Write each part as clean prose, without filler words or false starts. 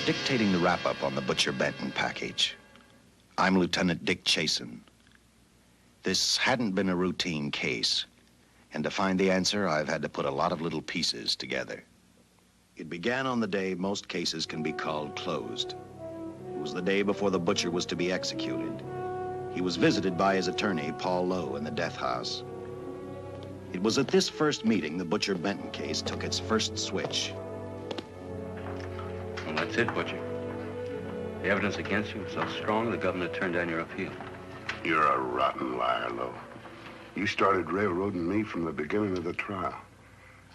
dictating the wrap-up on the Butcher Benton package. I'm Lieutenant Dick Chasen. This hadn't been a routine case, and to find the answer, I've had to put a lot of little pieces together. It began on the day most cases can be called closed. It was the day before the butcher was to be executed. He was visited by his attorney, Paul Lowe, in the death house. It was at this first meeting the Butcher Benton case took its first switch. Well, that's it, Butcher. The evidence against you was so strong, the governor turned down your appeal. You're a rotten liar, Lowe. You started railroading me from the beginning of the trial.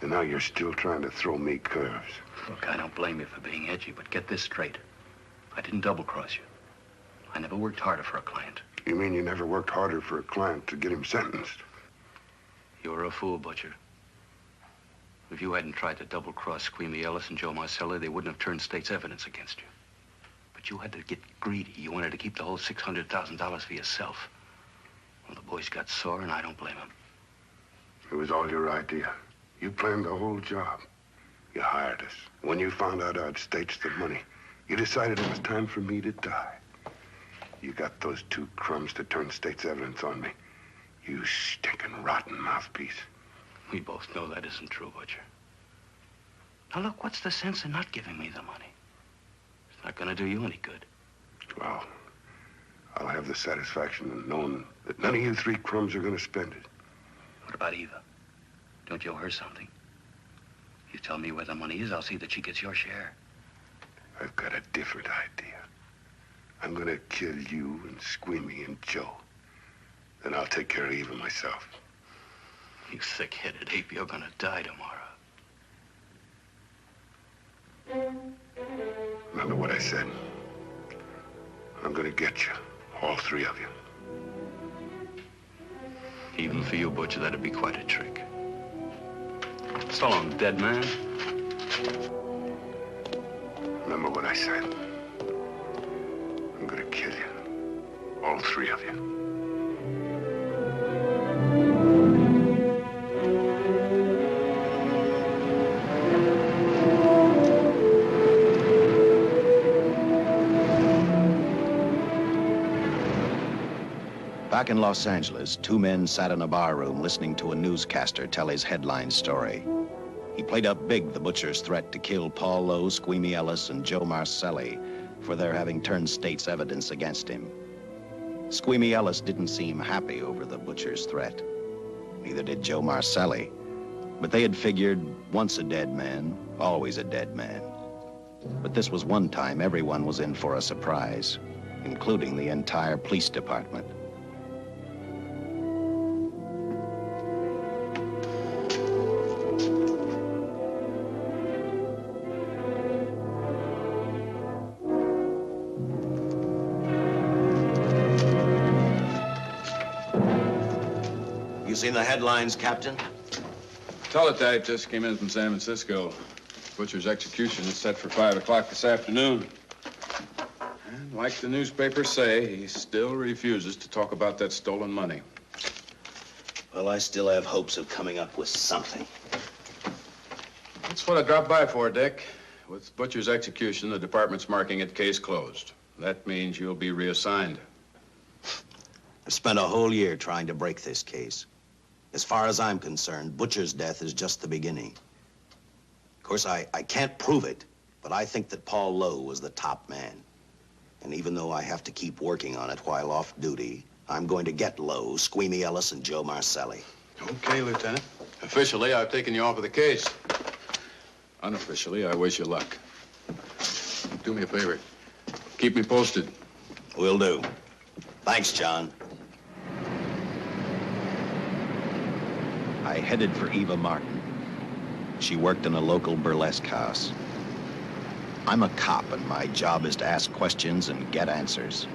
And now you're still trying to throw me curves. Look, I don't blame you for being edgy, but get this straight. I didn't double-cross you. I never worked harder for a client. You mean you never worked harder for a client to get him sentenced? You were a fool, Butcher. If you hadn't tried to double-cross Squeamy Ellis and Joe Marcelli, they wouldn't have turned state's evidence against you. But you had to get greedy. You wanted to keep the whole $600,000 for yourself. Well, the boys got sore, and I don't blame them. It was all your idea. You planned the whole job. You hired us. When you found out I'd staged the money, you decided it was time for me to die. You got those two crumbs to turn state's evidence on me. You stinking rotten mouthpiece. We both know that isn't true, Butcher. Now, look, what's the sense in not giving me the money? It's not gonna do you any good. Well, I'll have the satisfaction of knowing that none of you three crumbs are gonna spend it. What about Eva? Don't you owe her something? You tell me where the money is, I'll see that she gets your share. I've got a different idea. I'm gonna kill you and Squeamy and Joe. Then I'll take care of Eva myself. You thick-headed ape, you're gonna die tomorrow. Remember what I said? I'm gonna get you, all three of you. Even for you, Butcher, that'd be quite a trick. So long, dead man. Remember what I said? I'm gonna kill you, all three of you. Back in Los Angeles, two men sat in a bar room listening to a newscaster tell his headline story. He played up big the butcher's threat to kill Paul Lowe, Squeamy Ellis, and Joe Marcelli for their having turned state's evidence against him. Squeamy Ellis didn't seem happy over the butcher's threat. Neither did Joe Marcelli. But they had figured, once a dead man, always a dead man. But this was one time everyone was in for a surprise, including the entire police department. You seen the headlines, Captain? Teletype just came in from San Francisco. Butcher's execution is set for 5 o'clock this afternoon. And like the newspapers say, he still refuses to talk about that stolen money. Well, I still have hopes of coming up with something. That's what I dropped by for, Dick. With Butcher's execution, the department's marking it case closed. That means you'll be reassigned. I've spent a whole year trying to break this case. As far as I'm concerned, Butcher's death is just the beginning. Of course, I can't prove it, but I think that Paul Lowe was the top man. And even though I have to keep working on it while off duty, I'm going to get Lowe, Squeamy Ellis, and Joe Marcelli. Okay, Lieutenant. Officially, I've taken you off of the case. Unofficially, I wish you luck. Do me a favor. Keep me posted. Will do. Thanks, John. I headed for Eva Martin. She worked in a local burlesque house. I'm a cop, and my job is to ask questions and get answers.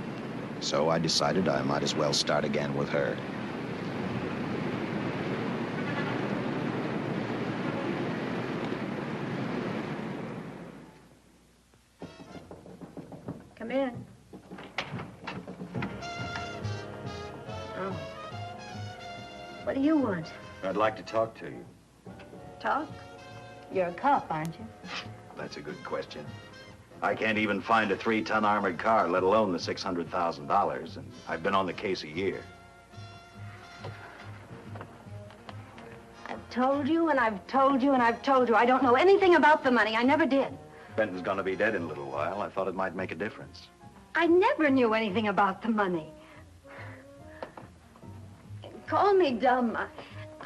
So I decided I might as well start again with her. Come in. Oh. What do you want? I'd like to talk to you. Talk? You're a cop, aren't you? That's a good question. I can't even find a 3-ton armored car, let alone the $600,000, and I've been on the case a year. I've told you, and I've told you, and I've told you. I don't know anything about the money. I never did. Benton's gonna be dead in a little while. I thought it might make a difference. I never knew anything about the money. Call me dumb.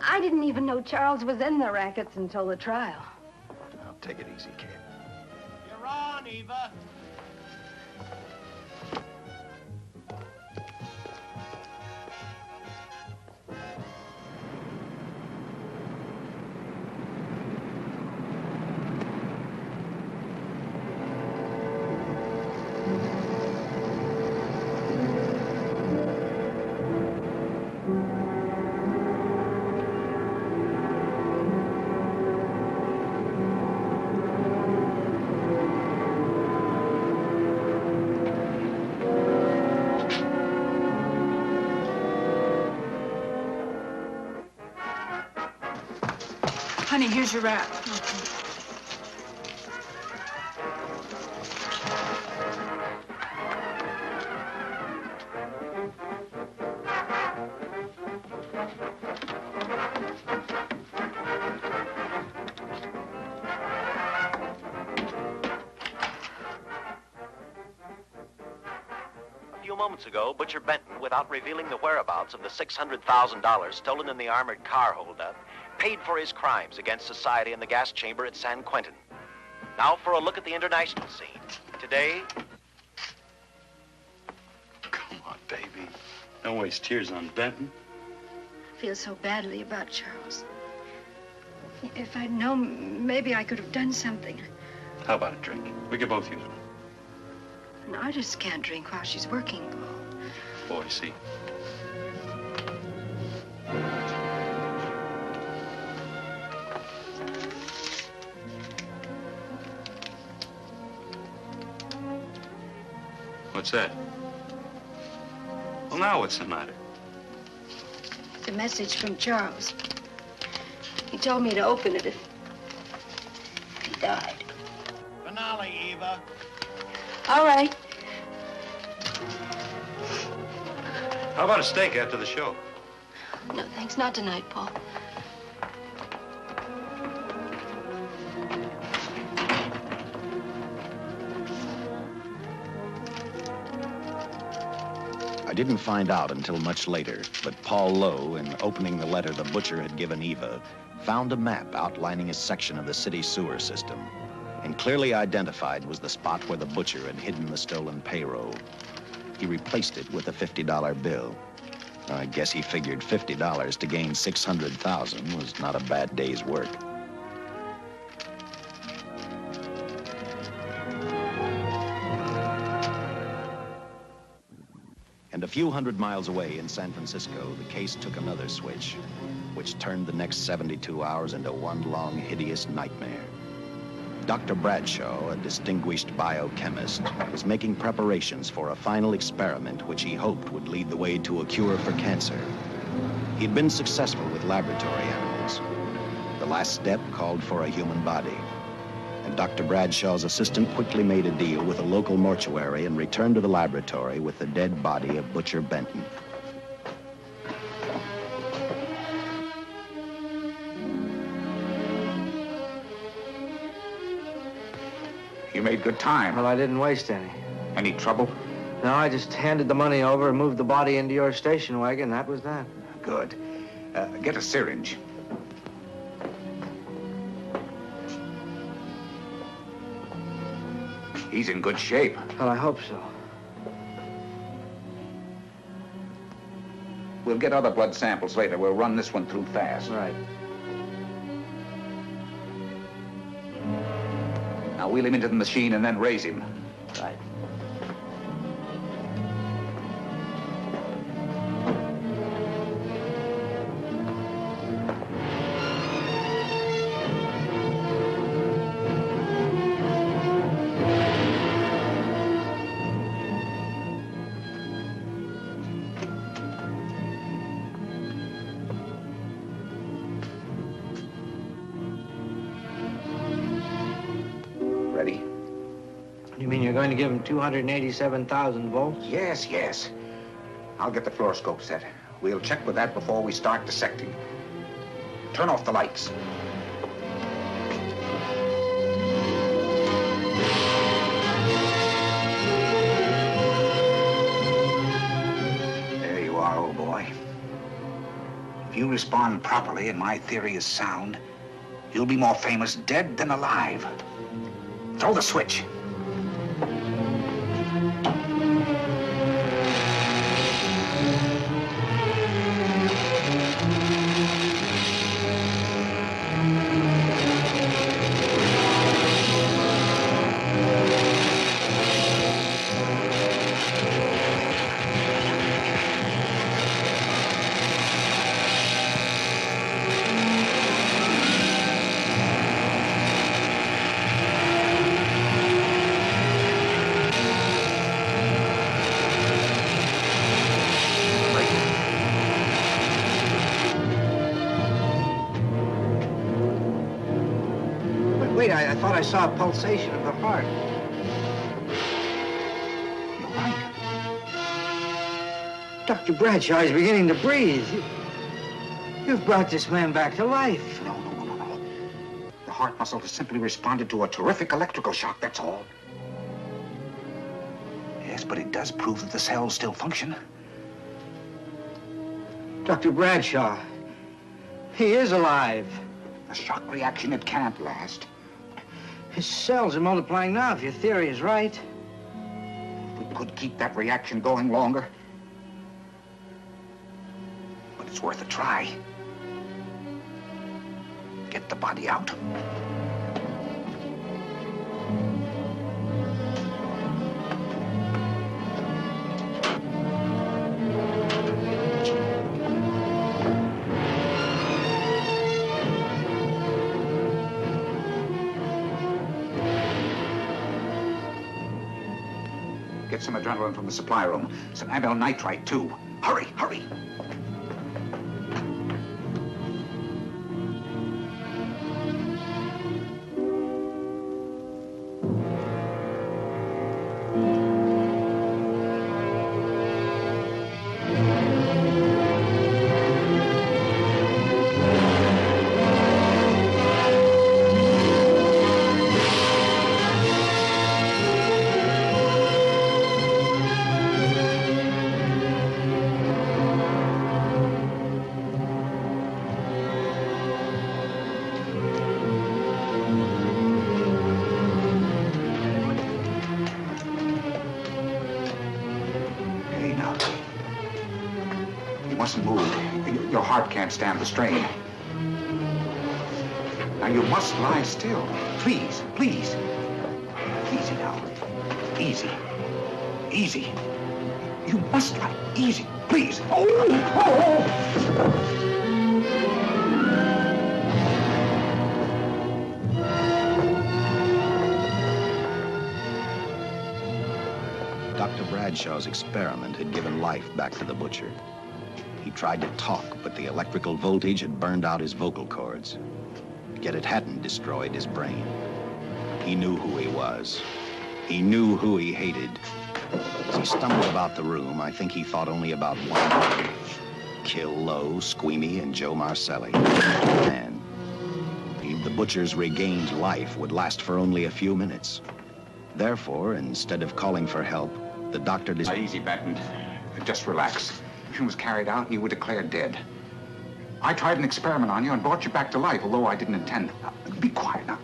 I didn't even know Charles was in the rackets until the trial. Now, take it easy, kid. You're on, Eva. Honey, here's your wrap. A few moments ago, Butcher Benton, without revealing the whereabouts of the $600,000 stolen in the armored car holdup, paid for his crimes against society in the gas chamber at San Quentin. Now for a look at the international scene. Today... Come on, baby. Don't waste tears on Benton. I feel so badly about Charles. If I'd known, maybe I could have done something. How about a drink? We could both use one. An artist can't drink while she's working, Paul. Boy, see. What's that? Well, now what's the matter? It's a message from Charles. He told me to open it if he died. Finale, Eva. All right. How about a steak after the show? No, thanks. Not tonight, Paul. I didn't find out until much later, but Paul Lowe, in opening the letter the butcher had given Eva, found a map outlining a section of the city sewer system, and clearly identified was the spot where the butcher had hidden the stolen payroll. He replaced it with a $50 bill. I guess he figured $50 to gain $600,000 was not a bad day's work. And a few hundred miles away in San Francisco, the case took another switch, which turned the next 72 hours into one long, hideous nightmare. Dr. Bradshaw, a distinguished biochemist, was making preparations for a final experiment which he hoped would lead the way to a cure for cancer. He'd been successful with laboratory animals. The last step called for a human body. And Dr. Bradshaw's assistant quickly made a deal with a local mortuary and returned to the laboratory with the dead body of Butcher Benton. You made good time. Well, I didn't waste any. Any trouble? No, I just handed the money over and moved the body into your station wagon. That was that. Good. Get a syringe. He's in good shape. Well, I hope so. We'll get other blood samples later. We'll run this one through fast. Right. Now wheel him into the machine and then raise him. Right. You mean you're going to give him 287,000 volts? Yes, yes. I'll get the fluoroscope set. We'll check with that before we start dissecting. Turn off the lights. There you are, old boy. If you respond properly and my theory is sound, you'll be more famous dead than alive. Throw the switch. Wait, I thought I saw a pulsation of the heart. You're right. Dr. Bradshaw is beginning to breathe. You've brought this man back to life. No. The heart muscle has simply responded to a terrific electrical shock, that's all. Yes, but it does prove that the cells still function. Dr. Bradshaw, he is alive. A shock reaction, it can't last. His cells are multiplying now, if your theory is right. We could keep that reaction going longer. But it's worth a try. Get the body out. Get some adrenaline from the supply room. Some amyl nitrite, too. Hurry, hurry. Mustn't move. Your heart can't stand the strain. Now, you must lie still. Please, please. Easy now. Easy. Easy. You must lie. Easy, please. Dr. Bradshaw's experiment had given life back to the butcher. He tried to talk, but the electrical voltage had burned out his vocal cords. Yet it hadn't destroyed his brain. He knew who he was. He knew who he hated. As he stumbled about the room, I think he thought only about one: kill Lowe, Squeamy, and Joe Marcelli. And the butcher's regained life would last for only a few minutes. Therefore, instead of calling for help, the doctor decided... Easy, Benton. Just relax. The mission was carried out and you were declared dead. I tried an experiment on you and brought you back to life, although I didn't intend. Be quiet now.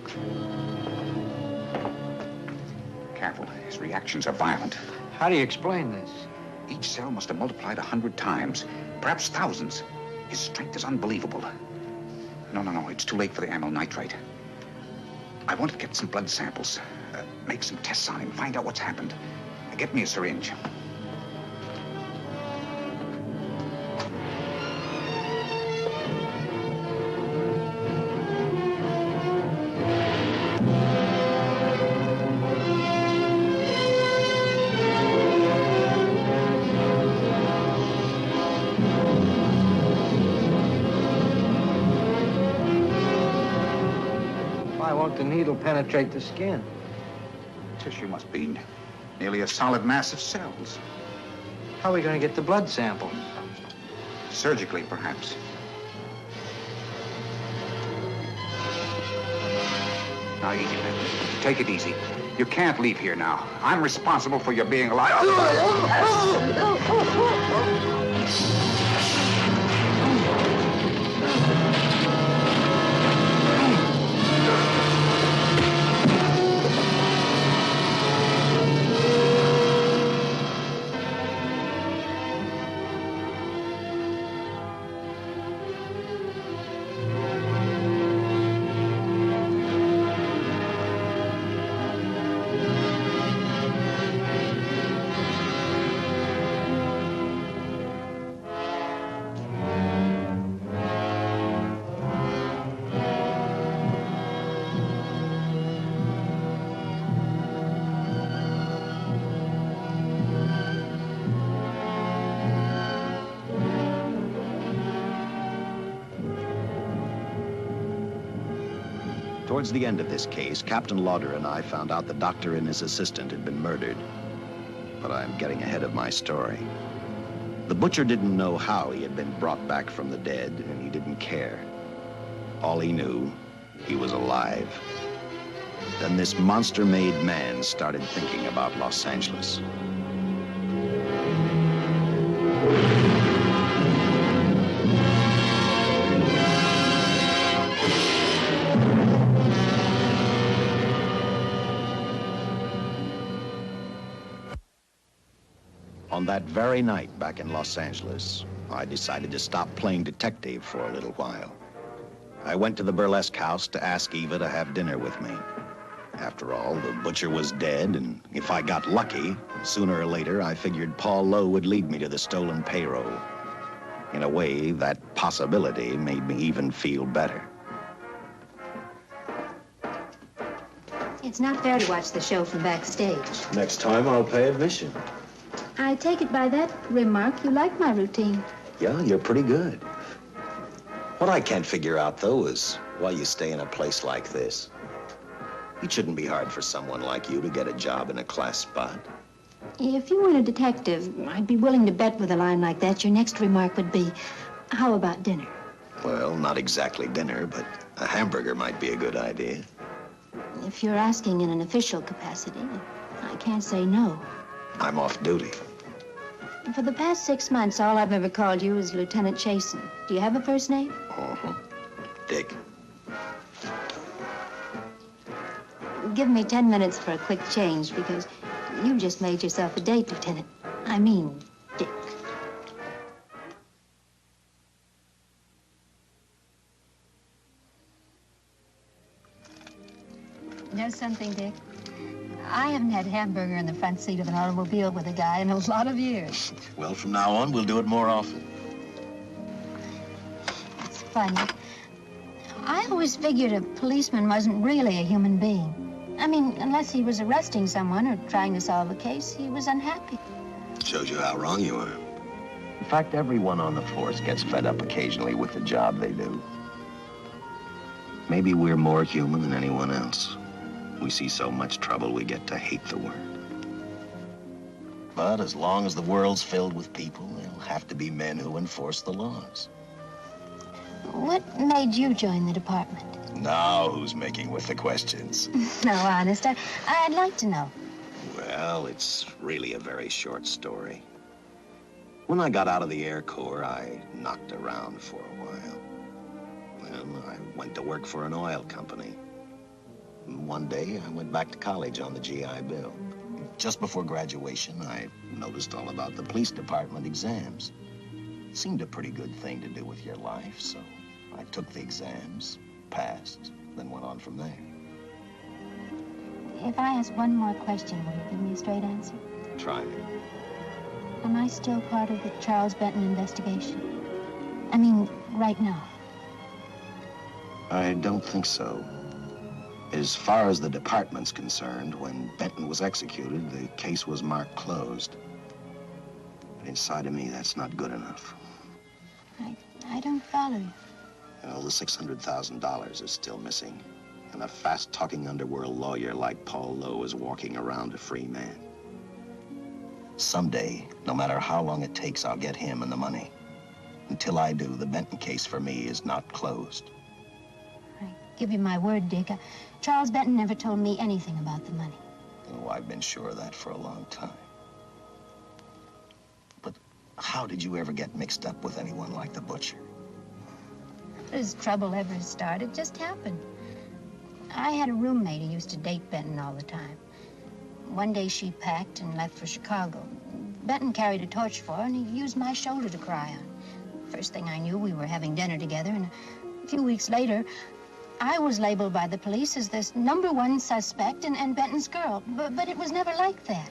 Careful. His reactions are violent. How do you explain this? Each cell must have multiplied 100 times, perhaps thousands. His strength is unbelievable. No, it's too late for the amyl nitrite. I want to get some blood samples, make some tests on him, find out what's happened. Get me a syringe. Why won't the needle penetrate the skin? tissue must be nearly a solid mass of cells. How are we going to get the blood sample? Surgically, perhaps. Now, easy, man. Take it easy. You can't leave here now. I'm responsible for your being alive. Towards the end of this case, Captain Lauder and I found out the doctor and his assistant had been murdered. But I'm getting ahead of my story. The butcher didn't know how he had been brought back from the dead, and he didn't care. All he knew, he was alive. Then this monster-made man started thinking about Los Angeles. On that very night back in Los Angeles, I decided to stop playing detective for a little while. I went to the burlesque house to ask Eva to have dinner with me. After all, the butcher was dead, and if I got lucky, sooner or later, I figured Paul Lowe would lead me to the stolen payroll. In a way, that possibility made me even feel better. It's not fair to watch the show from backstage. Next time, I'll pay admission. I take it by that remark you like my routine. Yeah, you're pretty good. What I can't figure out, though, is why you stay in a place like this. It shouldn't be hard for someone like you to get a job in a class spot. If you weren't a detective, I'd be willing to bet with a line like that your next remark would be, how about dinner? Well, not exactly dinner, but a hamburger might be a good idea. If you're asking in an official capacity, I can't say no. I'm off duty. For the past 6 months, all I've ever called you is Lieutenant Chasen. Do you have a first name? Uh-huh. Dick. Give me 10 minutes for a quick change, because you just made yourself a date, Lieutenant. I mean, Dick. Know something, Dick? I haven't had hamburger in the front seat of an automobile with a guy in a lot of years. Well, from now on, we'll do it more often. It's funny. I always figured a policeman wasn't really a human being. I mean, unless he was arresting someone or trying to solve a case, he was unhappy. Shows you how wrong you are. In fact, everyone on the force gets fed up occasionally with the job they do. Maybe we're more human than anyone else. We see so much trouble, we get to hate the work. But as long as the world's filled with people, there'll have to be men who enforce the laws. What made you join the department? Now who's making with the questions? No, honest, I'd like to know. Well, it's really a very short story. When I got out of the Air Corps, I knocked around for a while. Then I went to work for an oil company. One day, I went back to college on the GI Bill. Just before graduation, I noticed all about the police department exams. It seemed a pretty good thing to do with your life, so I took the exams, passed, then went on from there. If I ask one more question, will you give me a straight answer? Try me. Am I still part of the Charles Benton investigation? I mean, right now. I don't think so. As far as the department's concerned, when Benton was executed, the case was marked closed. But inside of me, that's not good enough. I don't follow you. Well, the $600,000 is still missing. And a fast-talking underworld lawyer like Paul Lowe is walking around a free man. Someday, no matter how long it takes, I'll get him and the money. Until I do, the Benton case for me is not closed. I give you my word, Dick. Charles Benton never told me anything about the money. Oh, I've been sure of that for a long time. But how did you ever get mixed up with anyone like the butcher? His trouble ever started just happened. I had a roommate who used to date Benton all the time. One day she packed and left for Chicago. Benton carried a torch for her, and he used my shoulder to cry on. First thing I knew, we were having dinner together, and a few weeks later, I was labeled by the police as this #1 suspect and Benton's girl. But it was never like that.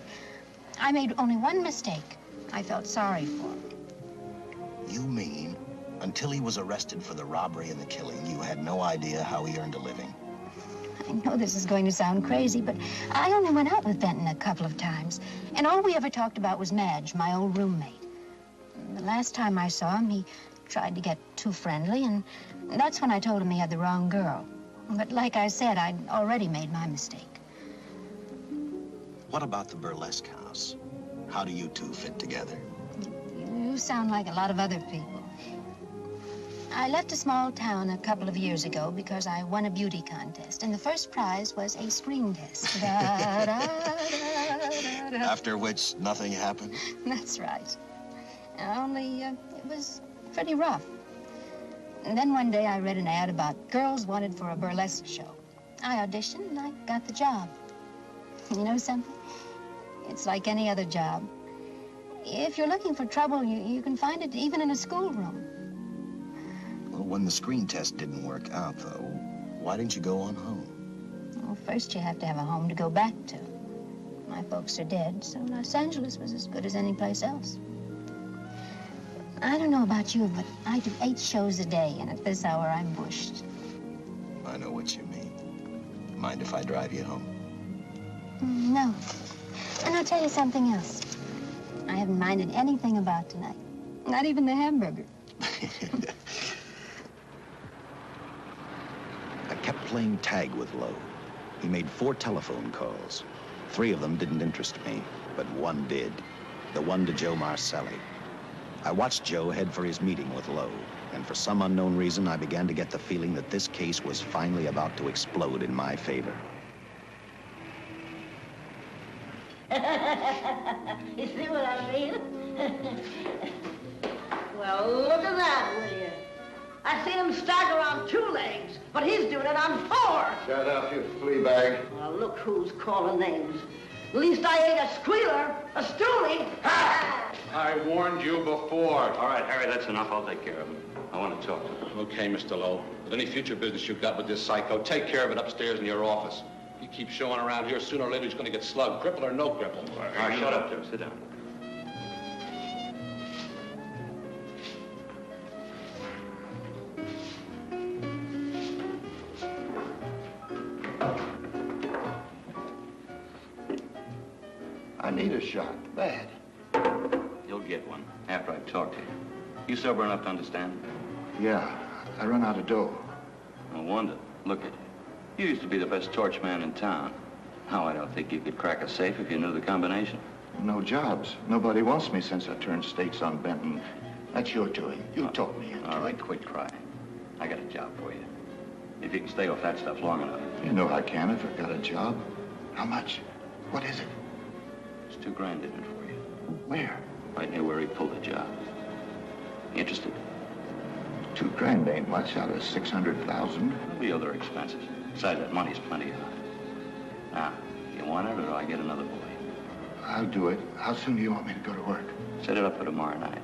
I made only one mistake. I felt sorry for him. You mean, until he was arrested for the robbery and the killing, you had no idea how he earned a living? I know this is going to sound crazy, but I only went out with Benton a couple of times. And all we ever talked about was Madge, my old roommate. The last time I saw him, he tried to get too friendly, and that's when I told him he had the wrong girl. But like I said, I'd already made my mistake. What about the burlesque house? How do you two fit together? You sound like a lot of other people. I left a small town a couple of years ago because I won a beauty contest, and the first prize was a screen test. After which, nothing happened? That's right. Only, it was pretty rough. And then one day I read an ad about girls wanted for a burlesque show. I auditioned and I got the job. You know something? It's like any other job. If you're looking for trouble, you can find it even in a schoolroom. Well, when the screen test didn't work out, though, why didn't you go on home? Well, first you have to have a home to go back to. My folks are dead, so Los Angeles was as good as any place else. I don't know about you, but I do 8 shows a day, and at this hour, I'm bushed. I know what you mean. Mind if I drive you home? No. And I'll tell you something else. I haven't minded anything about tonight. Not even the hamburger. I kept playing tag with Lowe. He made 4 telephone calls. 3 of them didn't interest me, but one did. The one to Joe Marcelli. I watched Joe head for his meeting with Lowe, and for some unknown reason, I began to get the feeling that this case was finally about to explode in my favor. You see what I mean? Well, look at that, will you? I seen him stagger on 2 legs, but he's doing it on 4. Shut up, you flea bag. Well, look who's calling names. At least I ain't a squealer, a stoolie. I warned you before. All right, Harry, that's enough. I'll take care of him. I want to talk to him. Okay, Mr. Lowe. With any future business you've got with this psycho, take care of it upstairs in your office. If you keep showing around here, sooner or later he's going to get slugged, cripple or no cripple. All right, shut up, Joe. Sit down. I need a shot, bad. You'll get one after I talk to you. You sober enough to understand? Yeah, I run out of dough. No wonder. Look at you. You used to be the best torch man in town. Now I don't think you could crack a safe if you knew the combination. No jobs. Nobody wants me since I turned states on Benton. That's your doing. You told me. All right, quit crying. I got a job for you. If you can stay off that stuff long enough. You know I can if I've got a job. How much? What is it? It's $2 grand in it for you. Where? Right near where he pulled the job. Interested? $2 grand ain't much out of 600,000. There'll be other expenses. Besides, that money's plenty of it. Now, you want it or do I get another boy? I'll do it. How soon do you want me to go to work? Set it up for tomorrow night.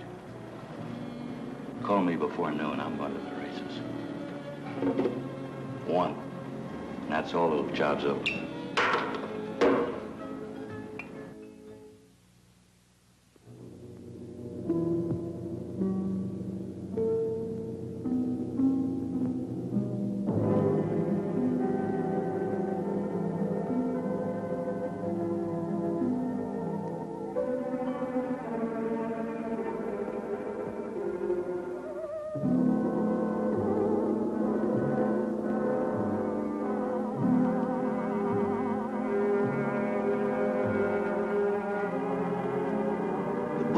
Call me before noon. I'm going to the races. 1. And that's all. The job's over.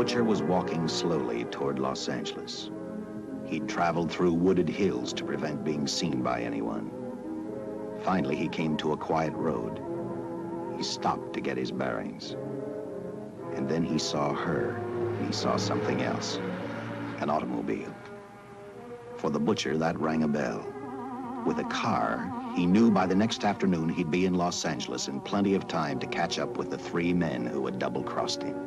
butcher was walking slowly toward Los Angeles. He'd traveled through wooded hills to prevent being seen by anyone. Finally, he came to a quiet road. He stopped to get his bearings. And then he saw her. He saw something else. An automobile. For the butcher, that rang a bell. With a car, he knew by the next afternoon he'd be in Los Angeles in plenty of time to catch up with the 3 men who had double-crossed him.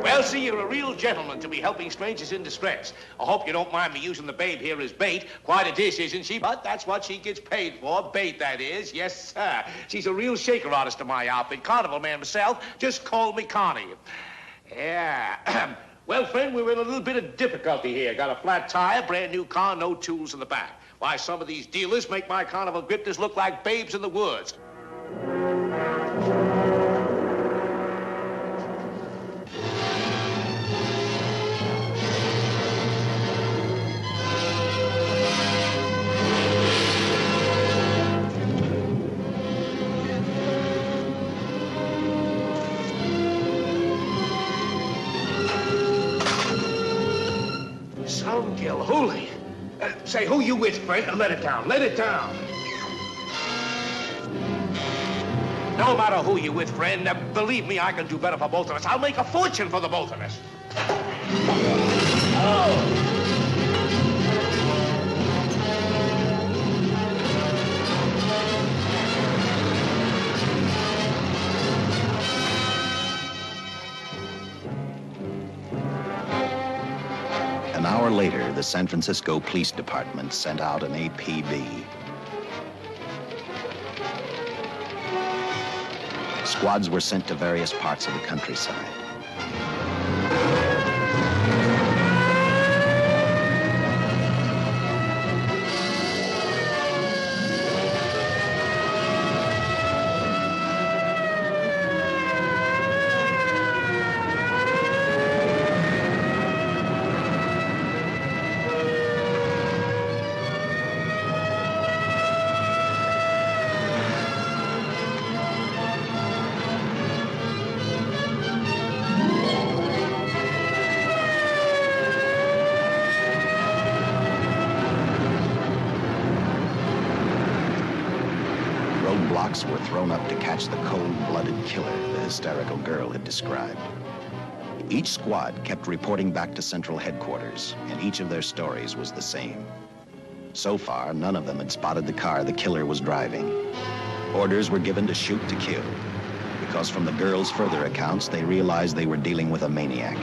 Well, see, you're a real gentleman to be helping strangers in distress. I hope you don't mind me using the babe here as bait. Quite a dish, isn't she? But that's what she gets paid for. Bait, that is. Yes, sir. She's a real shaker artist of my outfit. Carnival man myself. Just call me Connie. Yeah. Well, friend, we're in a little bit of difficulty here. Got a flat tire, brand new car, no tools in the back. Why, some of these dealers make my carnival grifters look like babes in the woods. Holy. Say, who you with, friend? Let it down. Let it down. No matter who you with, friend, believe me, I can do better for both of us. I'll make a fortune for the both of us. Oh! An hour later, the San Francisco Police Department sent out an APB. Squads were sent to various parts of the countryside. Roadblocks were thrown up to catch the cold-blooded killer the hysterical girl had described. Each squad kept reporting back to central headquarters, and each of their stories was the same. So far, none of them had spotted the car the killer was driving. Orders were given to shoot to kill, because from the girls' further accounts, they realized they were dealing with a maniac.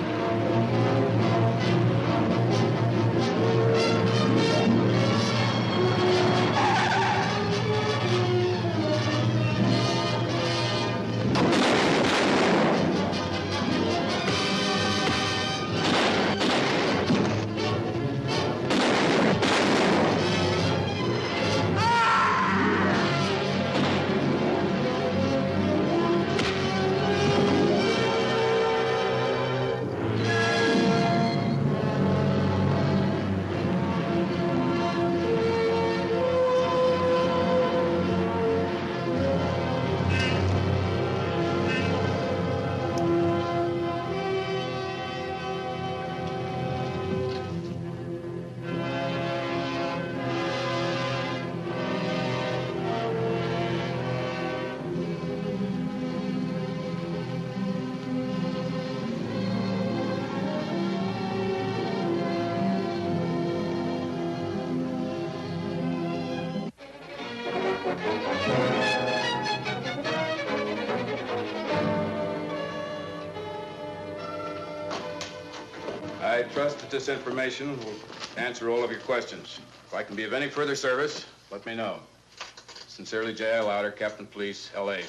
I trust that this information will answer all of your questions. If I can be of any further service, let me know. Sincerely, J.I. Louder, Captain Police, L.A.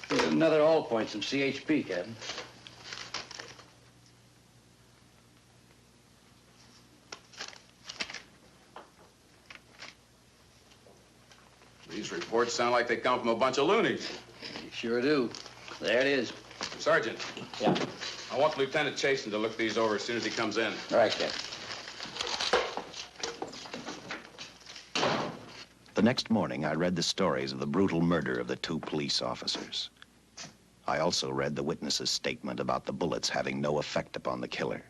Here's another all points from CHP, Captain. These reports sound like they come from a bunch of loonies. You sure do. There it is. Sergeant. Yeah. I want Lieutenant Chasen to look these over as soon as he comes in. All right, Captain. The next morning, I read the stories of the brutal murder of the 2 police officers. I also read the witness's statement about the bullets having no effect upon the killer.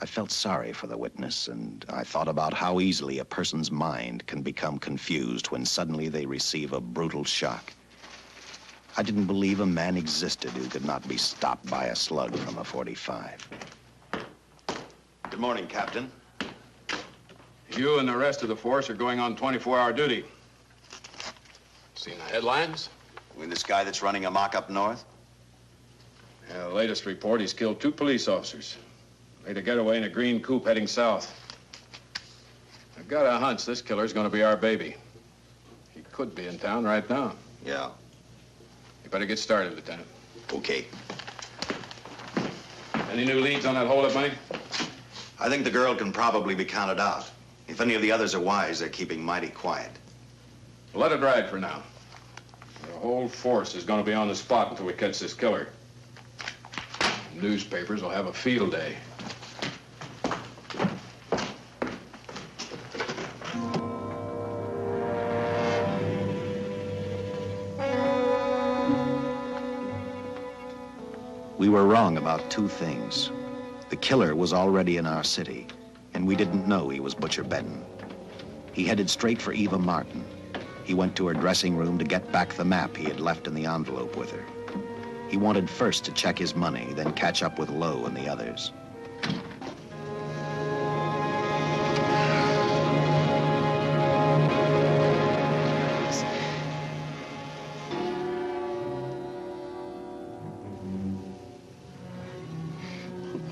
I felt sorry for the witness, and I thought about how easily a person's mind can become confused when suddenly they receive a brutal shock. I didn't believe a man existed who could not be stopped by a slug from a .45. Good morning, Captain. You and the rest of the force are going on 24-hour duty. Seen the headlines? You mean this guy that's running amok up north? Yeah, the latest report, he's killed 2 police officers. Made a getaway in a green coupe heading south. I've got a hunch this killer's gonna be our baby. He could be in town right now. Yeah. You better get started, Lieutenant. Okay. Any new leads on that holdup money? I think the girl can probably be counted out. If any of the others are wise, they're keeping mighty quiet. Let it ride for now. The whole force is gonna be on the spot until we catch this killer. Newspapers will have a field day. We were wrong about 2 things. The killer was already in our city, and we didn't know he was Butcher Benton. He headed straight for Eva Martin. He went to her dressing room to get back the map he had left in the envelope with her. He wanted first to check his money, then catch up with Lowe and the others.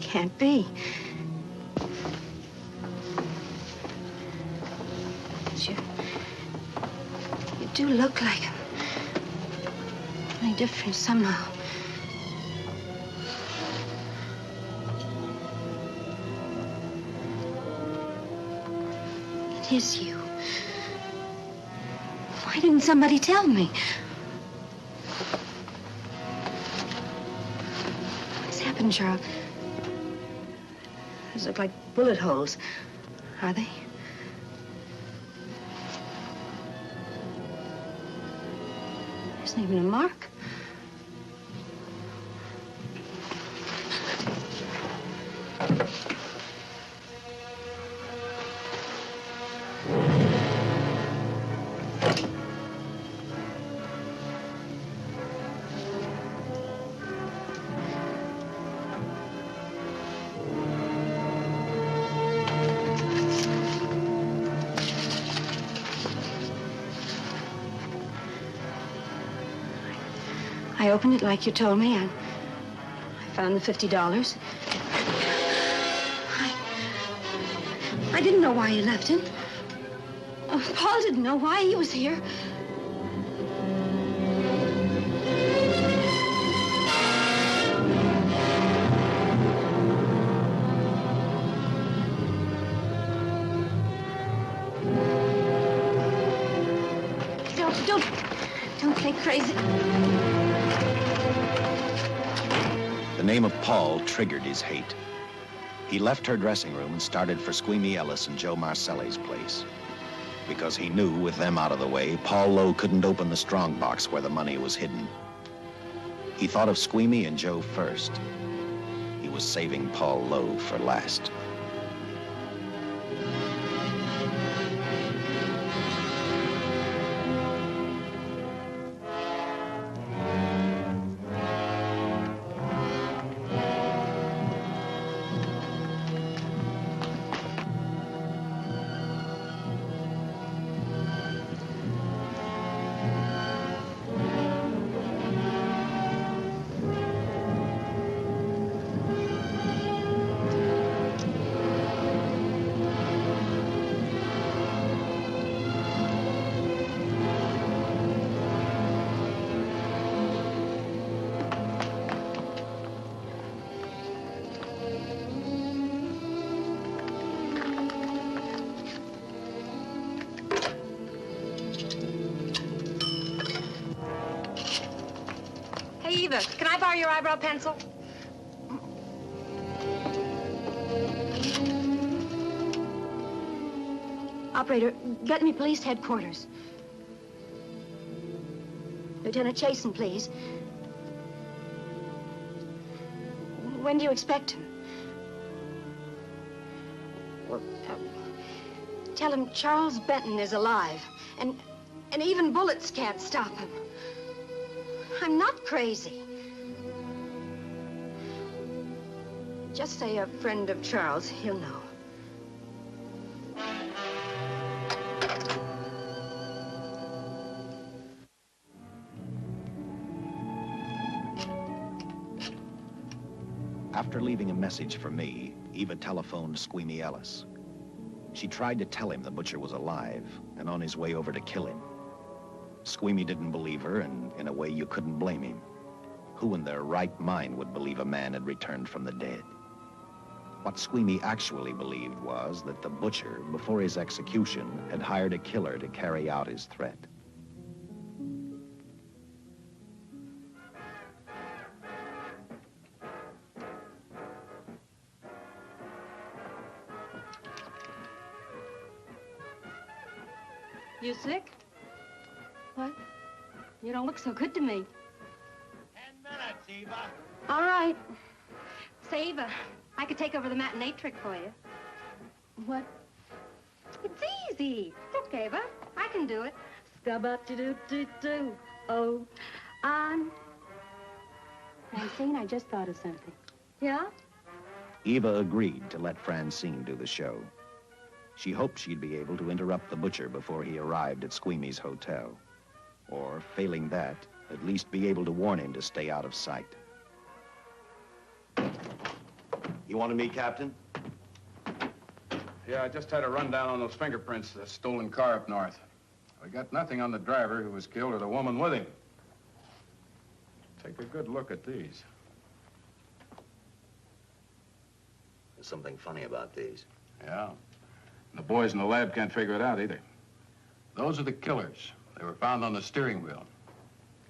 Can't be. But you do look like him. Only different somehow. It is you. Why didn't somebody tell me? What's happened, Charles? Those look like bullet holes. Are they? There isn't even a mark. I opened it like you told me, and I found the $50. I didn't know why you left him. Paul didn't know why he was here. Don't think crazy. The name of Paul triggered his hate. He left her dressing room and started for Squeamy Ellis and Joe Marcelli's place. Because he knew, with them out of the way, Paul Lowe couldn't open the strongbox where the money was hidden. He thought of Squeamy and Joe first. He was saving Paul Lowe for last. Eva, can I borrow your eyebrow pencil? Operator, get me police headquarters. Lieutenant Chasen, please. When do you expect him? Well, tell him Charles Benton is alive, and even bullets can't stop him. I'm not crazy. Just say a friend of Charles, he'll know. After leaving a message for me, Eva telephoned Squeamy Ellis. She tried to tell him the butcher was alive and on his way over to kill him. Squeamy didn't believe her, and in a way you couldn't blame him. Who in their right mind would believe a man had returned from the dead? What Squeamy actually believed was that the butcher, before his execution, had hired a killer to carry out his threat. You sick? What? You don't look so good to me. 10 minutes, Eva. All right. Say, Eva, I could take over the matinee trick for you. What? It's easy. Look, Eva, I can do it. Scabba-doo-doo-doo. Oh, Francine, I just thought of something. Yeah? Eva agreed to let Francine do the show. She hoped she'd be able to interrupt the butcher before he arrived at Squeamy's hotel. Or, failing that, at least be able to warn him to stay out of sight. You wanted me, Captain? Yeah, I just had a rundown on those fingerprints of the stolen car up north. We got nothing on the driver who was killed or the woman with him. Take a good look at these. There's something funny about these. Yeah. And the boys in the lab can't figure it out either. Those are the killers. They were found on the steering wheel.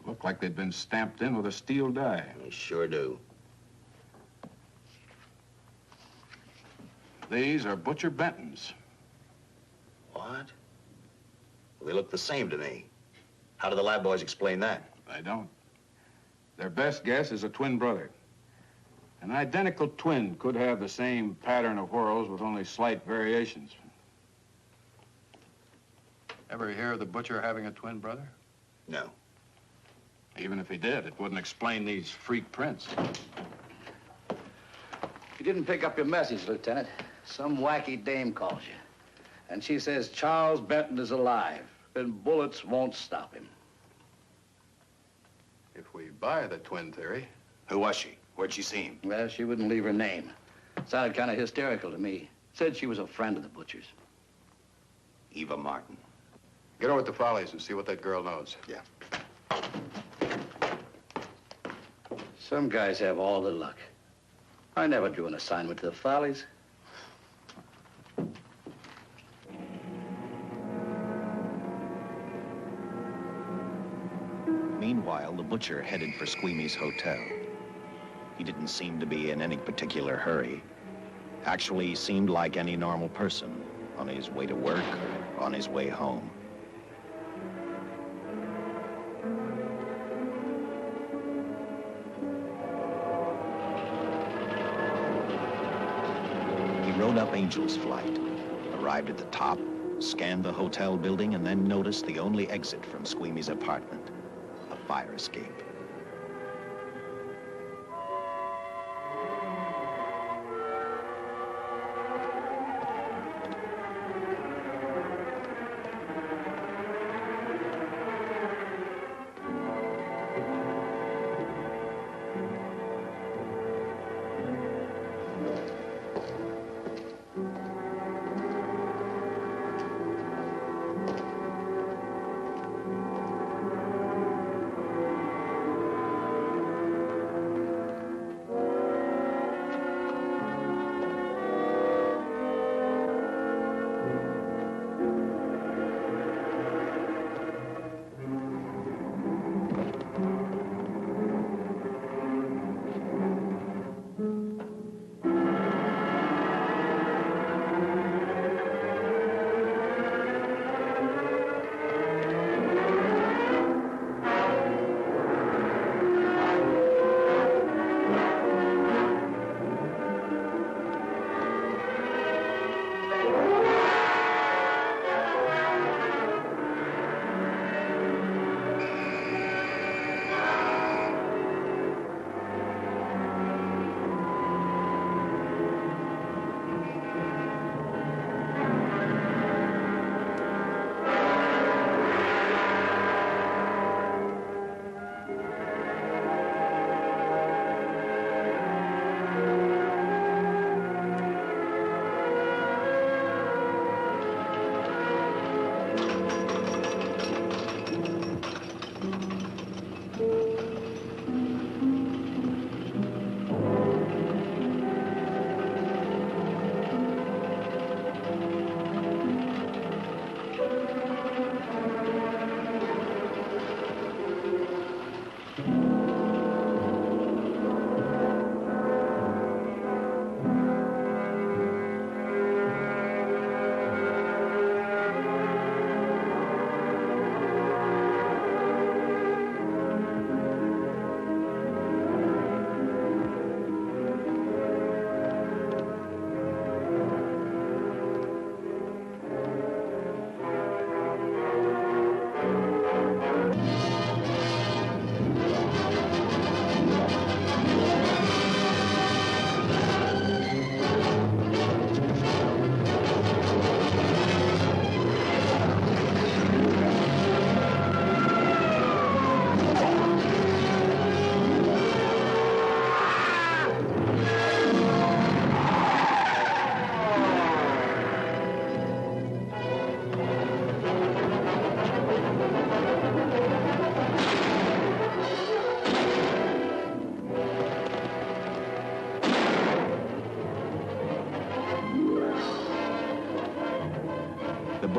Looked like they'd been stamped in with a steel die. They sure do. These are Butcher Benton's. What? Well, they look the same to me. How do the lab boys explain that? They don't. Their best guess is a twin brother. An identical twin could have the same pattern of whorls with only slight variations. Ever hear of the butcher having a twin brother? No. Even if he did, it wouldn't explain these freak prints. You didn't pick up your message, Lieutenant. Some wacky dame calls you. And she says Charles Benton is alive, and bullets won't stop him. If we buy the twin theory... Who was she? Where'd she see him? Well, she wouldn't leave her name. Sounded kind of hysterical to me. Said she was a friend of the butcher's. Eva Martin. Get over at the Follies and see what that girl knows. Yeah. Some guys have all the luck. I never drew an assignment to the Follies. Meanwhile, the butcher headed for Squeamy's hotel. He didn't seem to be in any particular hurry. Actually, he seemed like any normal person, on his way to work or on his way home. He rode up Angel's Flight, arrived at the top, scanned the hotel building, and then noticed the only exit from Squeamy's apartment, a fire escape.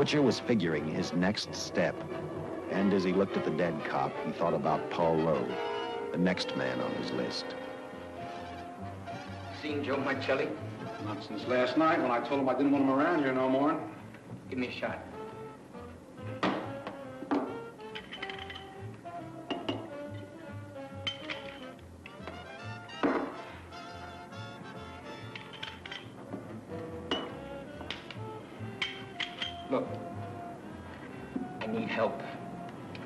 Butcher was figuring his next step. And as he looked at the dead cop, he thought about Paul Lowe, the next man on his list. Seen Joe Marcelli? Not since last night when I told him I didn't want him around here no more. Give me a shot. Look, I need help.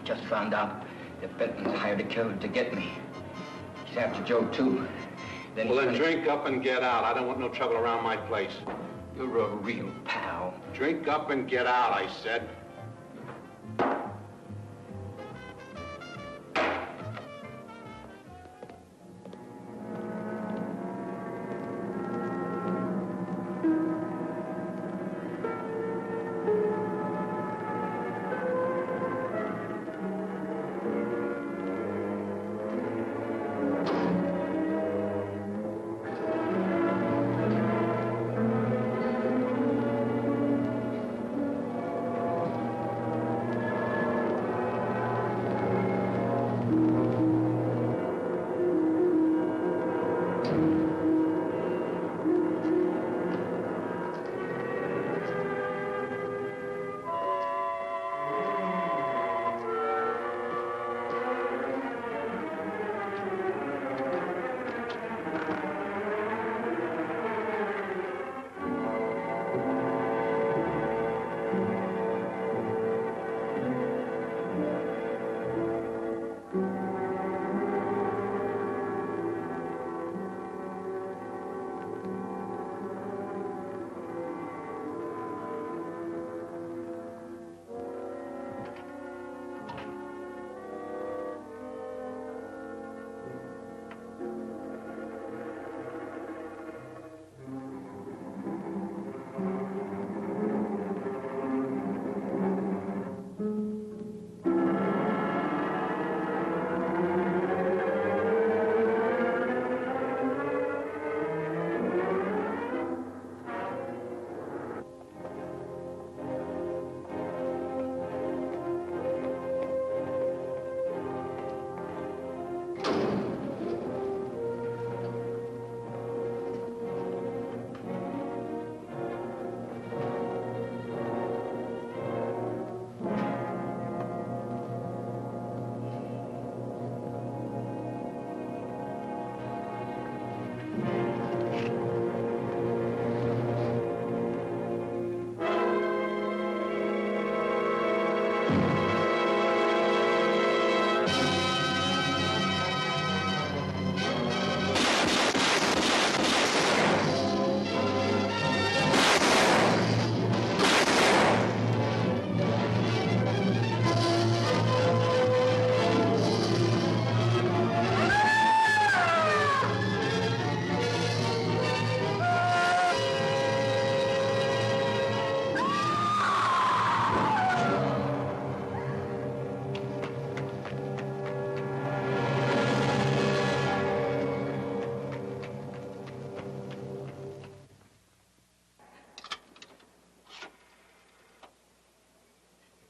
Just found out that Benton's hired a killer to get me. He's after Joe, too. Well, then drink up and get out. I don't want no trouble around my place. You're a real pal. Drink up and get out, I said.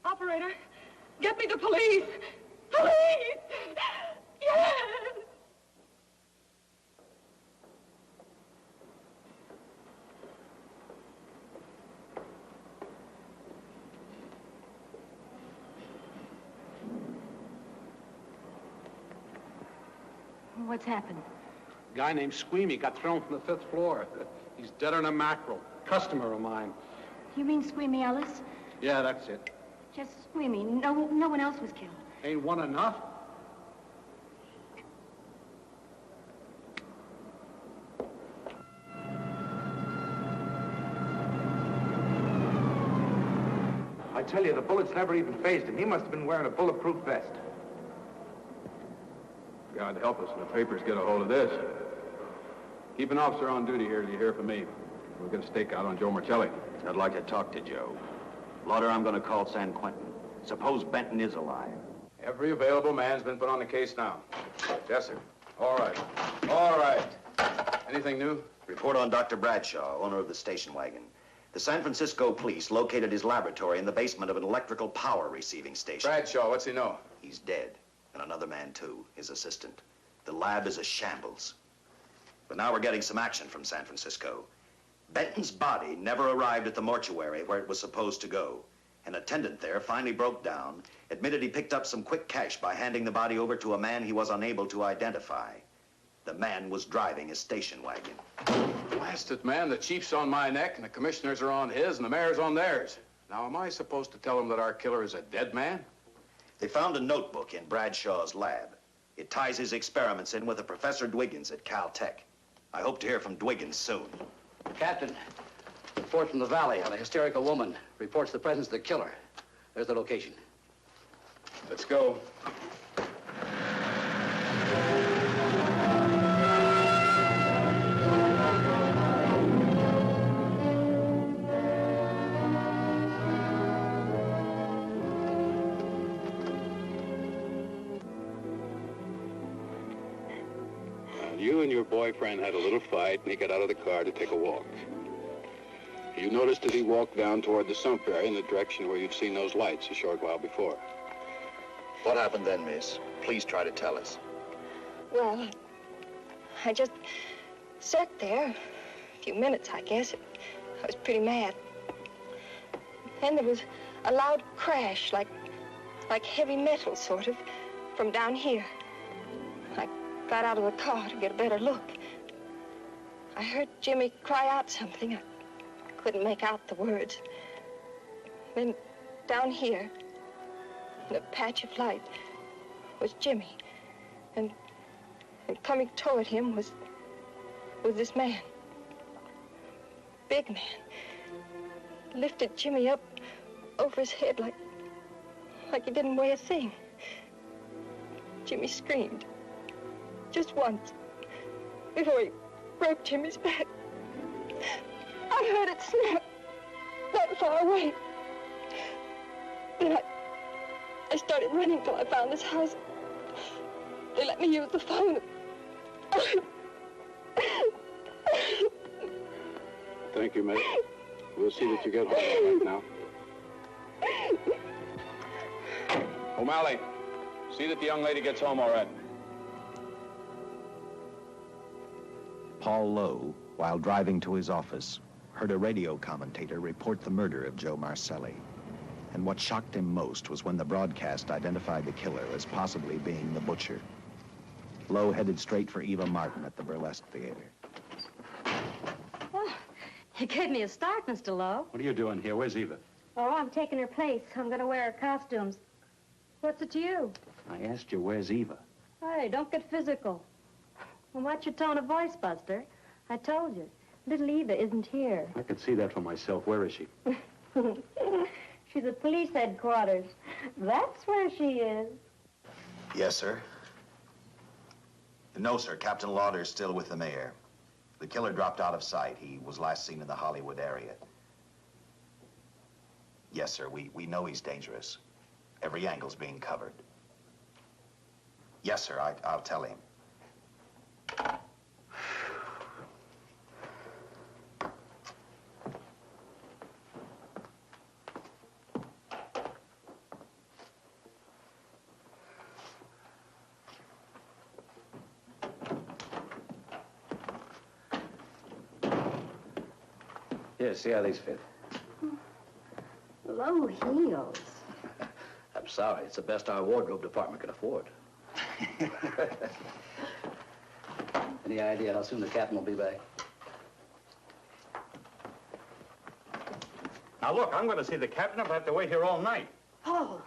Operator, get me the police! Police! Yes! What's happened? A guy named Squeamy got thrown from the 5th floor. He's deader than a mackerel. Customer of mine. You mean Squeamy Ellis? Yeah, that's it. Just Squeamy. No one else was killed. Ain't one enough? I tell you, the bullets never even phased him. He must have been wearing a bulletproof vest. God help us when the papers get a hold of this. Keep an officer on duty here till you hear from me. We'll get a stakeout on Joe Marcelli. I'd like to talk to Joe. Lauder, I'm going to call San Quentin. Suppose Benton is alive. Every available man's been put on the case now. Yes, sir. All right. All right. Anything new? Report on Dr. Bradshaw, owner of the station wagon. The San Francisco police located his laboratory in the basement of an electrical power receiving station. Bradshaw, what's he know? He's dead. And another man, too, his assistant. The lab is a shambles. But now we're getting some action from San Francisco. Benton's body never arrived at the mortuary where it was supposed to go. An attendant there finally broke down, admitted he picked up some quick cash by handing the body over to a man he was unable to identify. The man was driving a station wagon. Blast it, man. The chief's on my neck, and the commissioners are on his, and the mayor's on theirs. Now, am I supposed to tell him that our killer is a dead man? They found a notebook in Bradshaw's lab. It ties his experiments in with a Professor Dwiggins at Caltech. I hope to hear from Dwiggins soon. Captain, report from the valley on a hysterical woman. Reports the presence of the killer. There's the location. Let's go. You and your boyfriend had a little fight, and he got out of the car to take a walk. You noticed that he walked down toward the sump area in the direction where you'd seen those lights a short while before. What happened then, miss? Please try to tell us. Well, I just sat there a few minutes, I guess. I was pretty mad. Then there was a loud crash, like heavy metal, sort of, from down here. I got out of the car to get a better look. I heard Jimmy cry out something. I couldn't make out the words. Then down here, in a patch of light, was Jimmy. And coming toward him was this man. Big man. Lifted Jimmy up over his head like he didn't weigh a thing. Jimmy screamed. Just once, before he broke Jimmy's back. I heard it snap that far away. Then I started running till I found this house. They let me use the phone. Thank you, mate. We'll see that you get home right now. O'Malley, see that the young lady gets home all right. Paul Lowe, while driving to his office, heard a radio commentator report the murder of Joe Marcelli. And what shocked him most was when the broadcast identified the killer as possibly being the butcher. Lowe headed straight for Eva Martin at the Burlesque Theater. Oh, you gave me a start, Mr. Lowe. What are you doing here? Where's Eva? Oh, I'm taking her place. I'm going to wear her costumes. What's it to you? I asked you, where's Eva? Hey, don't get physical. Well, watch your tone of voice, Buster. I told you. Little Eva isn't here. I could see that for myself. Where is she? She's at police headquarters. That's where she is. Yes, sir. No, sir. Captain Lauder's still with the mayor. The killer dropped out of sight. He was last seen in the Hollywood area. Yes, sir. We know he's dangerous. Every angle's being covered. Yes, sir. I'll tell him. Here, see how these fit. Low heels. I'm sorry. It's the best our wardrobe department can afford. Any idea how soon the captain will be back? Now, look, I'm going to see the captain if I have to wait here all night. Paul.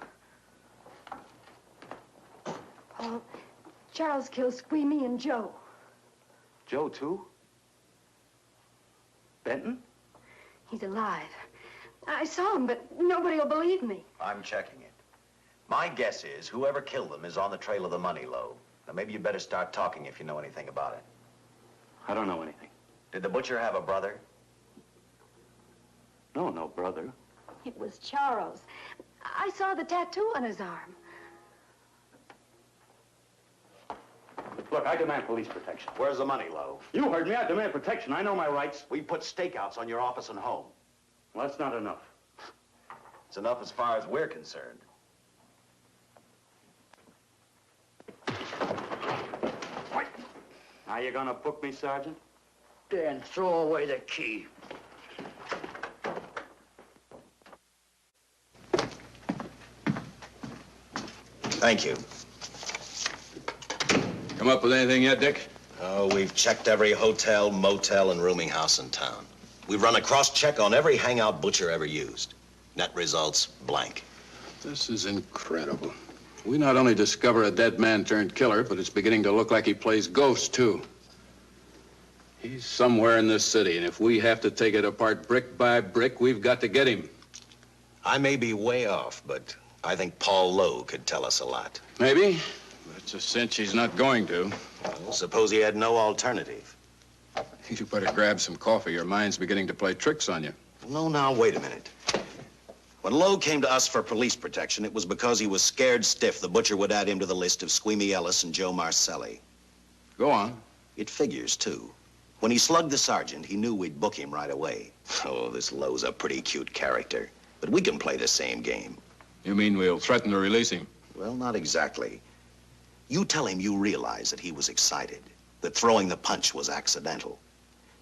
Paul, Charles killed Squeamy and Joe. Joe, too? Benton? He's alive. I saw him, but nobody will believe me. I'm checking it. My guess is whoever killed them is on the trail of the money, Lowe. Now, maybe you better start talking if you know anything about it. I don't know anything. Did the butcher have a brother? No brother. It was Charles. I saw the tattoo on his arm. Look, I demand police protection. Where's the money, Lowe? You heard me. I demand protection. I know my rights. We put stakeouts on your office and home. Well, that's not enough. It's enough as far as we're concerned. Now you gonna book me, Sergeant? Then throw away the key. Thank you. Come up with anything yet, Dick? Oh, we've checked every hotel, motel, and rooming house in town. We've run a cross-check on every hangout Butcher ever used. Net results, blank. This is incredible. We not only discover a dead man turned killer, but it's beginning to look like he plays ghosts, too. He's somewhere in this city, and if we have to take it apart brick by brick, we've got to get him. I may be way off, but I think Paul Lowe could tell us a lot. Maybe, but it's a cinch he's not going to. Well, suppose he had no alternative. You better grab some coffee. Your mind's beginning to play tricks on you. No, now, wait a minute. When Lowe came to us for police protection, it was because he was scared stiff the Butcher would add him to the list of Squeamy Ellis and Joe Marcelli. Go on. It figures, too. When he slugged the sergeant, he knew we'd book him right away. Oh, this Lowe's a pretty cute character. But we can play the same game. You mean we'll threaten to release him? Well, not exactly. You tell him you realize that he was excited, that throwing the punch was accidental.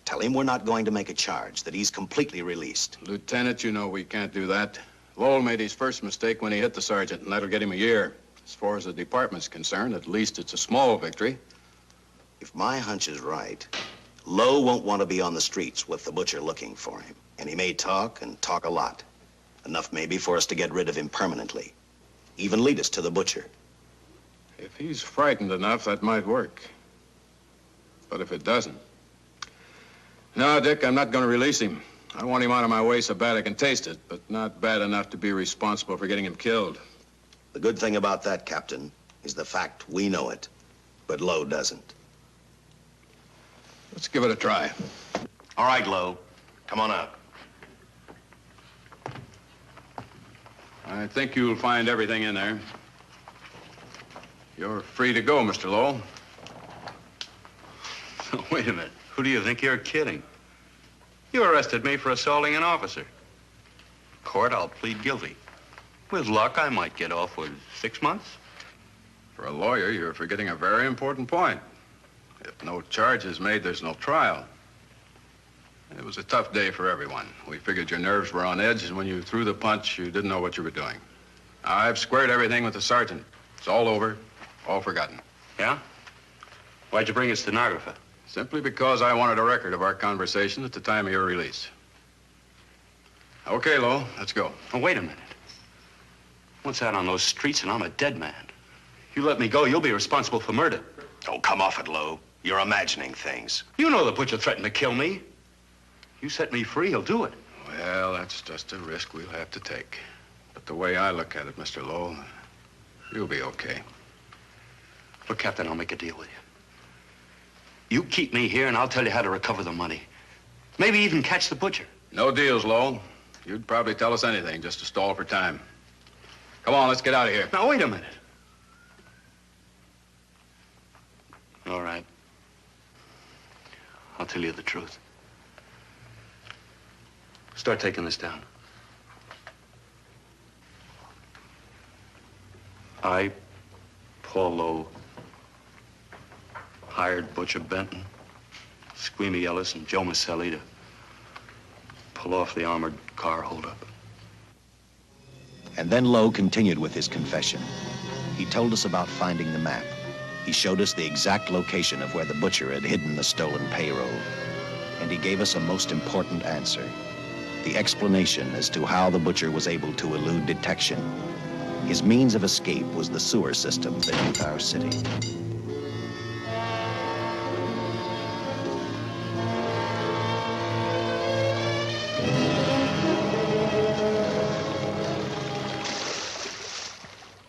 Tell him we're not going to make a charge, that he's completely released. Lieutenant, you know we can't do that. Lowell made his first mistake when he hit the sergeant, and that'll get him a year. As far as the department's concerned, at least it's a small victory. If my hunch is right, Lowe won't want to be on the streets with the Butcher looking for him. And he may talk, and talk a lot. Enough maybe for us to get rid of him permanently. Even lead us to the Butcher. If he's frightened enough, that might work. But if it doesn't... No, Dick, I'm not going to release him. I want him out of my way so bad I can taste it, but not bad enough to be responsible for getting him killed. The good thing about that, Captain, is the fact we know it, but Lowe doesn't. Let's give it a try. All right, Lowe. Come on out. I think you'll find everything in there. You're free to go, Mr. Lowell. Wait a minute. Who do you think you're kidding? You arrested me for assaulting an officer. Court, I'll plead guilty. With luck, I might get off with 6 months. For a lawyer, you're forgetting a very important point. If no charge is made, there's no trial. It was a tough day for everyone. We figured your nerves were on edge, and when you threw the punch, you didn't know what you were doing. I've squared everything with the sergeant. It's all over, all forgotten. Yeah? Why'd you bring a stenographer? Simply because I wanted a record of our conversation at the time of your release. Okay, Lowell, let's go. Oh, wait a minute. Once out on those streets and I'm a dead man. You let me go, you'll be responsible for murder. Oh, come off it, Lowe. You're imagining things. You know the Butcher threatened to kill me. You set me free, he'll do it. Well, that's just a risk we'll have to take. But the way I look at it, Mr. Lowell, you'll be okay. Look, Captain, I'll make a deal with you. You keep me here, and I'll tell you how to recover the money. Maybe even catch the Butcher. No deals, Lowell. You'd probably tell us anything just to stall for time. Come on, let's get out of here. Now, wait a minute. All right. I'll tell you the truth. Start taking this down. I, Paul Lowe, hired Butcher Benton, Squeamy Ellis, and Joe Marcelli to pull off the armored car holdup. And then Lowe continued with his confession. He told us about finding the map. He showed us the exact location of where the Butcher had hidden the stolen payroll. And he gave us a most important answer. The explanation as to how the Butcher was able to elude detection. His means of escape was the sewer system beneath our city.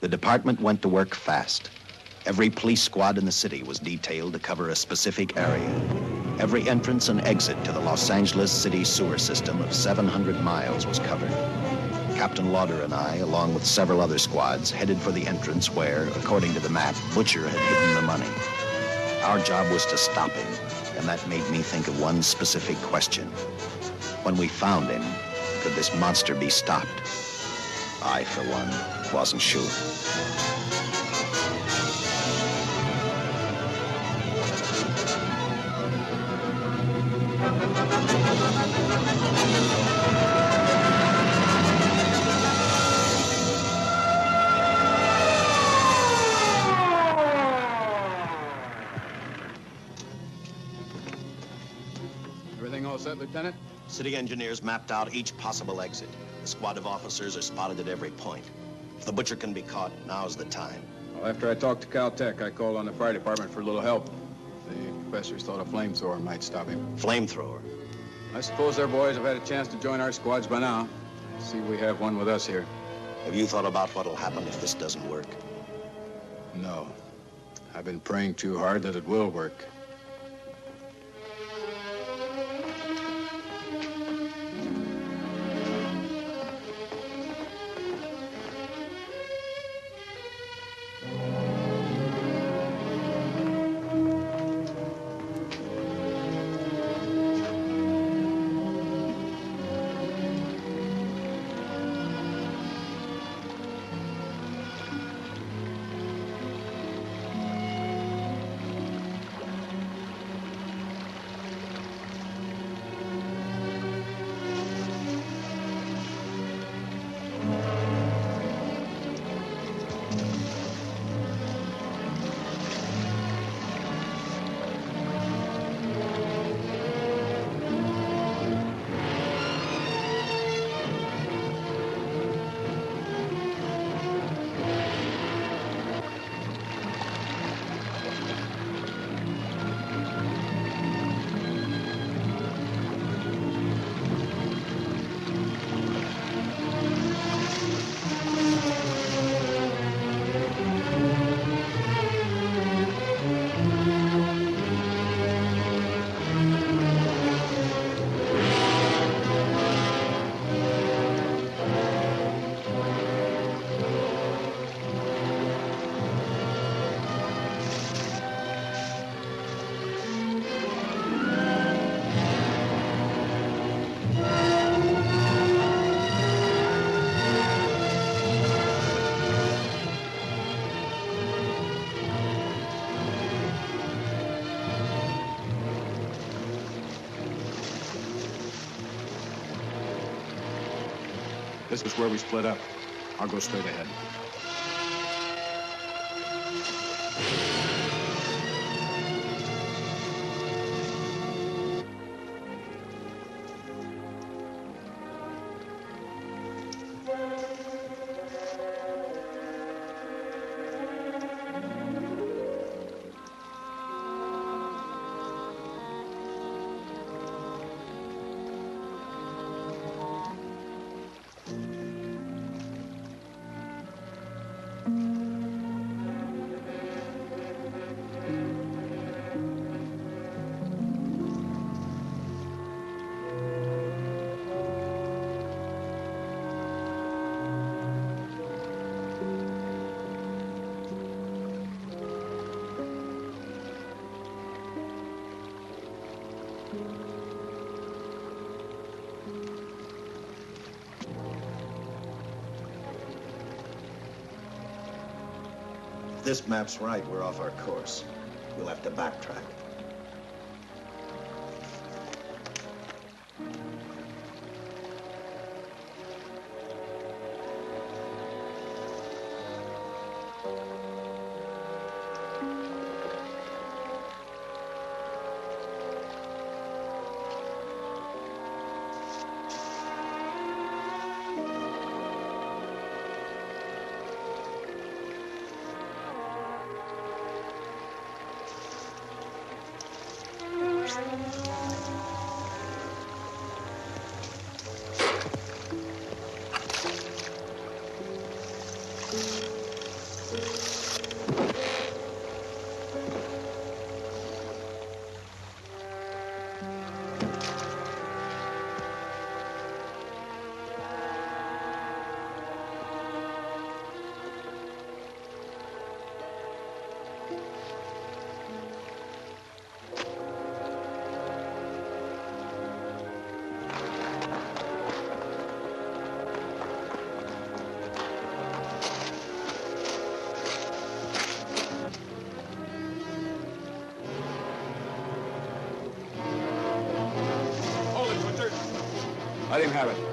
The department went to work fast. Every police squad in the city was detailed to cover a specific area. Every entrance and exit to the Los Angeles city sewer system of 700 miles was covered. Captain Lauder and I, along with several other squads, headed for the entrance where, according to the map, Butcher had hidden the money. Our job was to stop him, and that made me think of one specific question. When we found him, Could this monster be stopped? I, for one, wasn't sure. Everything all set, Lieutenant? City engineers mapped out each possible exit. The squad of officers are spotted at every point. If the butcher can be caught, now's the time. Well, after I talked to Caltech, I called on the fire department for a little help. The professors thought a flamethrower might stop him. Flamethrower? I suppose their boys have had a chance to join our squads by now. I see we have one with us here. Have you thought about what'll happen if this doesn't work? No. I've been praying too hard that it will work. This is where we split up. I'll go straight ahead. If this map's right, we're off our course. We'll have to backtrack. Let him have it.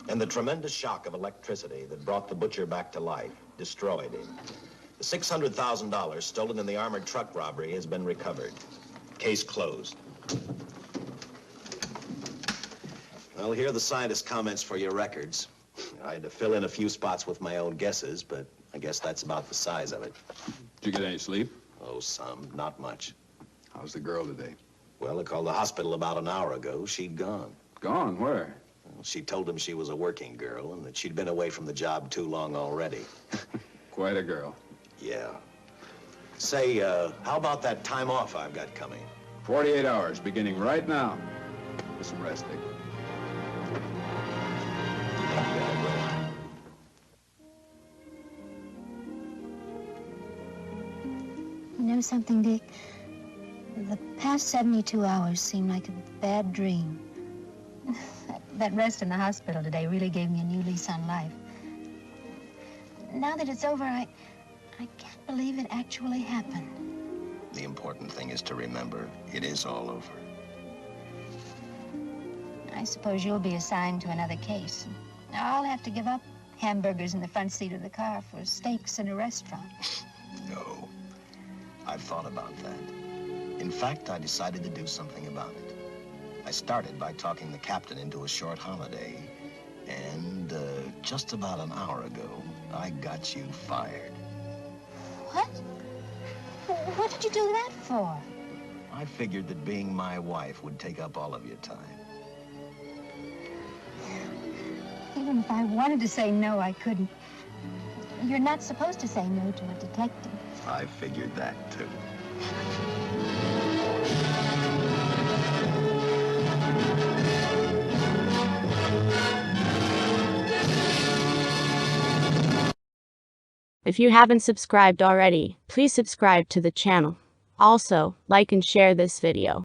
And the tremendous shock of electricity that brought the butcher back to life destroyed him. The $600,000 stolen in the armored truck robbery has been recovered. Case closed. Well, here are the scientist's comments for your records. I had to fill in a few spots with my own guesses, but I guess that's about the size of it. Did you get any sleep? Oh, some. Not much. How's the girl today? Well, I called the hospital about an hour ago. She'd gone. Gone? Where? Well, she told him she was a working girl and that she'd been away from the job too long already. Quite a girl. Yeah. Say, how about that time off I've got coming? 48 hours, beginning right now. Get some rest, Dick. something, Dick? The past 72 hours seem like a bad dream. That rest in the hospital today really gave me a new lease on life. Now that it's over, I can't believe it actually happened. The important thing is to remember, it is all over. I suppose you'll be assigned to another case. I'll have to give up hamburgers in the front seat of the car for steaks in a restaurant. No, I've thought about that. In fact, I decided to do something about it. I started by talking the captain into a short holiday, and just about an hour ago, I got you fired. What? What did you do that for? I figured that being my wife would take up all of your time. Even if I wanted to say no, I couldn't. You're not supposed to say no to a detective. I figured that, too. If you haven't subscribed already, please subscribe to the channel. Also, like and share this video.